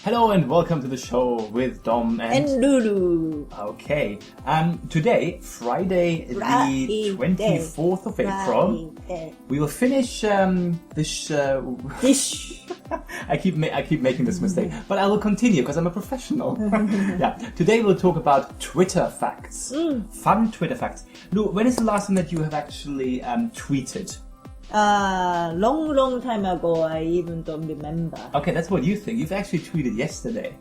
Hello and welcome to the show with Dom and Lulu. Okay. Today, Friday, the 24th of April, we will finish this. I keep making this mistake, but I will continue because I'm a professional. Yeah. Today we'll talk about Twitter facts. Fun Twitter facts. Lu, when is the last time that you have actually tweeted? Long time ago. I even don't remember. Okay, that's what you think. You've actually tweeted yesterday.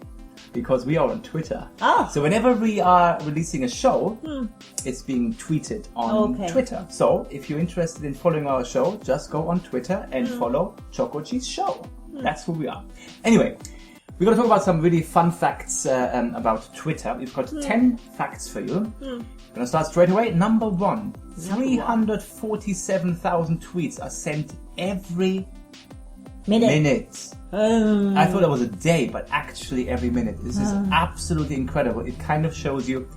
Because we are on Twitter. Ah. So whenever we are releasing a show, it's being tweeted on Twitter. So if you're interested in following our show, just go on Twitter and follow Choco Cheese Show. That's who we are. Anyway, we're going to talk about some really fun facts about Twitter. We've got 10 facts for you. Going to start straight away. Number 1, 347,000 tweets are sent every minute. I thought that was a day, but actually every minute. This is absolutely incredible. It kind of shows you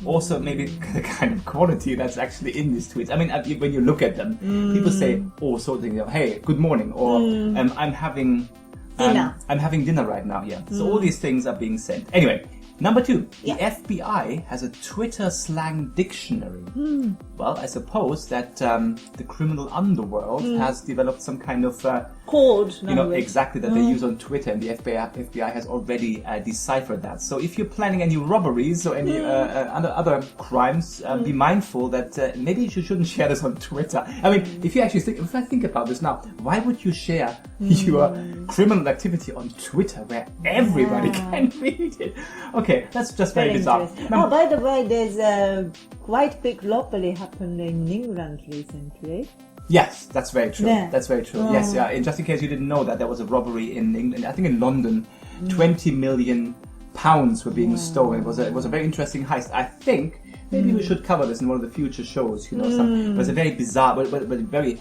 also maybe the kind of quality that's actually in these tweets. I mean, when you look at them, people say all sorts of things. Hey, good morning, or I'm having dinner. I'm having dinner right now. Yeah. So all these things are being sent. Anyway. Number 2, the FBI has a Twitter slang dictionary. Well, I suppose that the criminal underworld has developed some kind of code, exactly that they use on Twitter, and the FBI has already deciphered that. So if you're planning any robberies or any other crimes, be mindful that maybe you shouldn't share this on Twitter. I mean, if I think about this now, why would you share your criminal activity on Twitter where everybody can read it? Okay, that's just very bizarre. Oh, by the way, there's a quite big robbery happened in England recently. Yes, that's very true. Yeah. That's very true. Yes, yeah. And just in case you didn't know that, there was a robbery in England. I think in London, 20 million pounds were being stolen. It was a very interesting heist. I think maybe we should cover this in one of the future shows. It was a very bizarre, but very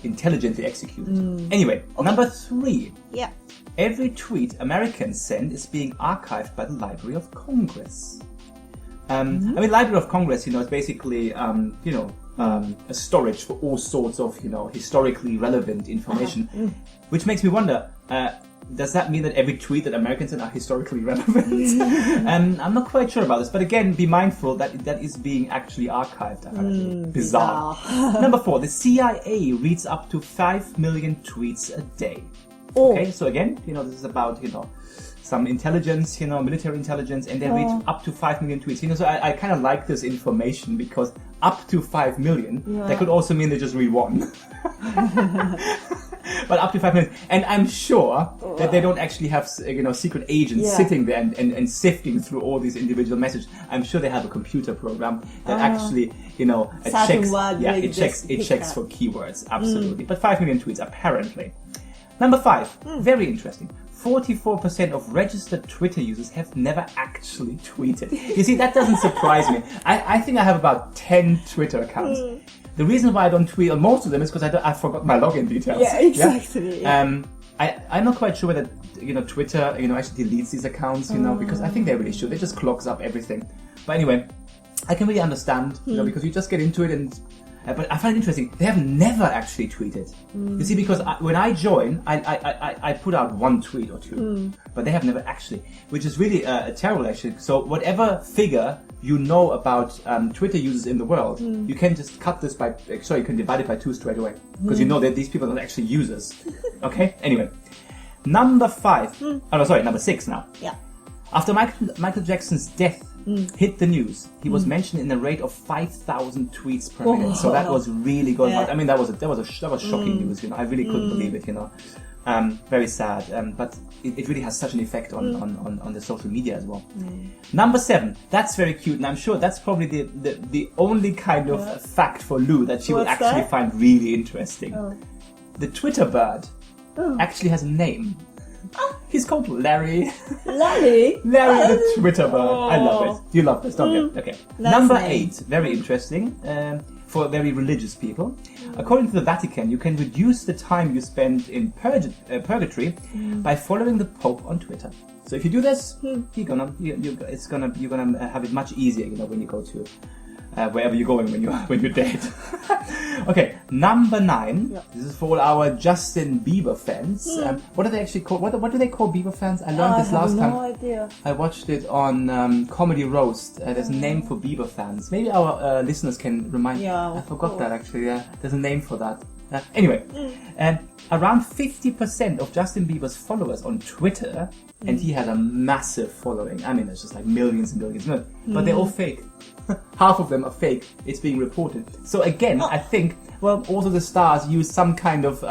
intelligently executed. Anyway, number 3. Yeah. Every tweet Americans send is being archived by the Library of Congress. I mean, Library of Congress, is basically, a storage for all sorts of, historically relevant information, which makes me wonder, does that mean that every tweet that Americans send are historically relevant? I'm not quite sure about this, but again, be mindful that that is being actually archived. Bizarre. Number 4, the CIA reads up to 5 million tweets a day. Okay, so again, this is about, some intelligence, military intelligence, and they read up to 5 million tweets. So I kind of like this information because up to 5 million, that could also mean they just read one. But up to 5 million. And I'm sure that they don't actually have, secret agents sitting there and sifting through all these individual messages. I'm sure they have a computer program that actually, it checks for keywords. Absolutely. But 5 million tweets, apparently. Number 5, very interesting. 44% of registered Twitter users have never actually tweeted. You see, that doesn't surprise me. I think I have about 10 Twitter accounts. The reason why I don't tweet on most of them is because I forgot my login details. Yeah, exactly. I'm not quite sure whether Twitter actually deletes these accounts. Because I think they really should. They just clogs up everything. But anyway, I can really understand. Because you just get into it and. But I find it interesting. They have never actually tweeted. You see, because when I join, I put out one tweet or two, but they have never actually, which is really terrible actually. So whatever figure you know about Twitter users in the world, you can just cut this you can divide it by 2 straight away, because you know that these people are not actually users. Okay. Anyway, number 6 now. Yeah. After Michael Jackson's death hit the news, he was mentioned in a rate of 5,000 tweets per minute. So that was really going on. I mean, that was shocking news. I really couldn't believe it. Very sad. But it really has such an effect on the social media as well. Number 7, that's very cute, and I'm sure that's probably the only kind of fact for Lou that she will actually find really interesting. The Twitter bird actually has a name. He's called Larry. Larry? Larry the Twitter bird. I love it. You love this, don't you? Okay. Number 8, very interesting, for very religious people. According to the Vatican, you can reduce the time you spend in purgatory by following the Pope on Twitter. So if you do this, you're gonna have it much easier, when you go to wherever you're going when you're dead. Okay, number 9. Yeah. This is for our Justin Bieber fans. What do they actually call? What do they call Bieber fans? I learned this last time. I have no idea. I watched it on Comedy Roast. There's a name for Bieber fans. Maybe our listeners can remind me. Yeah, I forgot that actually. Yeah, there's a name for that. Anyway, around 50% of Justin Bieber's followers on Twitter, and he had a massive following. I mean, it's just like millions and millions, but they're all fake. Half of them are fake. It's being reported. So again, I think, well, also the stars use some kind of,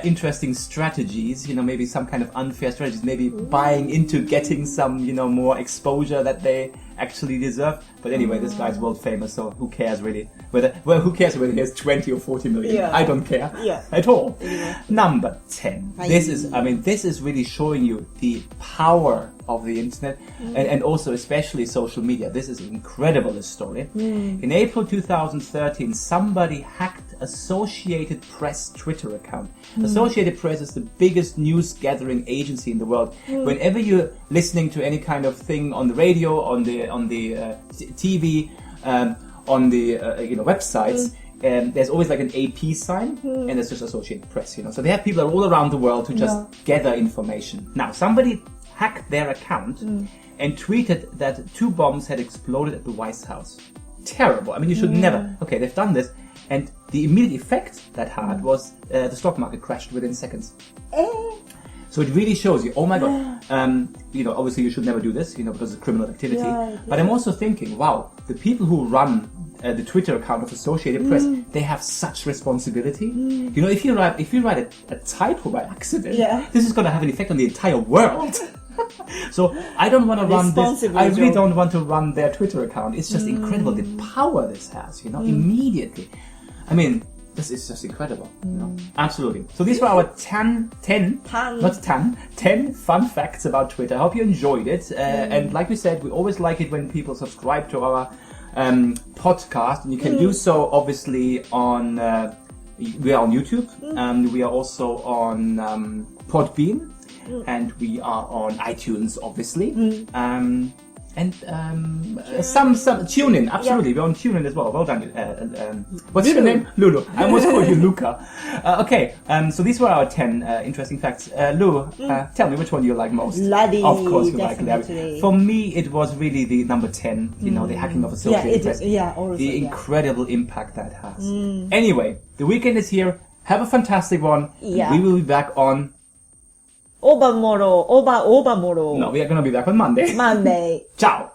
interesting strategies, maybe some kind of unfair strategies, maybe buying into getting some, more exposure that they actually deserve. But anyway, this guy's world famous, so who cares really? Who cares whether he has 20 or 40 million? Yeah. I don't care at all. Yeah. Number 10. This is really showing you the power of the internet and also especially social media. This is incredible, this story. In April 2013, somebody hacked Associated Press Twitter account. Associated Press is the biggest news gathering agency in the world. Whenever you're listening to any kind of thing on the radio, on the TV, on the websites, there's always like an AP sign, and there's just Associated Press. So they have people all around the world who just gather information. Now somebody hacked their account and tweeted that 2 bombs had exploded at the White House. Terrible. I mean, you should never. Okay, they've done this. And the immediate effect that had was the stock market crashed within seconds. So it really shows you, oh my god, obviously you should never do this, because it's criminal activity. But I'm also thinking, wow, the people who run the Twitter account of Associated Press, they have such responsibility. If you write a typo by accident, this is going to have an effect on the entire world. So I don't want to run this. I really don't want to run their Twitter account. It's just incredible the power this has. Immediately. I mean, this is just incredible. Absolutely. So these were our 10 fun facts about Twitter. I hope you enjoyed it. And like we said, we always like it when people subscribe to our podcast, and you can do so obviously on. We are on YouTube, and we are also on Podbean. And we are on iTunes, obviously. Some TuneIn, absolutely. We're on TuneIn as well. Well done. What's your name? Lulu. I almost called you Luca. Okay, so these were our 10 interesting facts. Lou, tell me, which one do you like most? Larry. Of course you like Larry. For me, it was really the number 10, the hacking of Associated Press. The incredible impact that has. Anyway, the weekend is here. Have a fantastic one. Yeah. We will be back on... Overmorrow. No, we are going to be back on Monday. Monday. Ciao.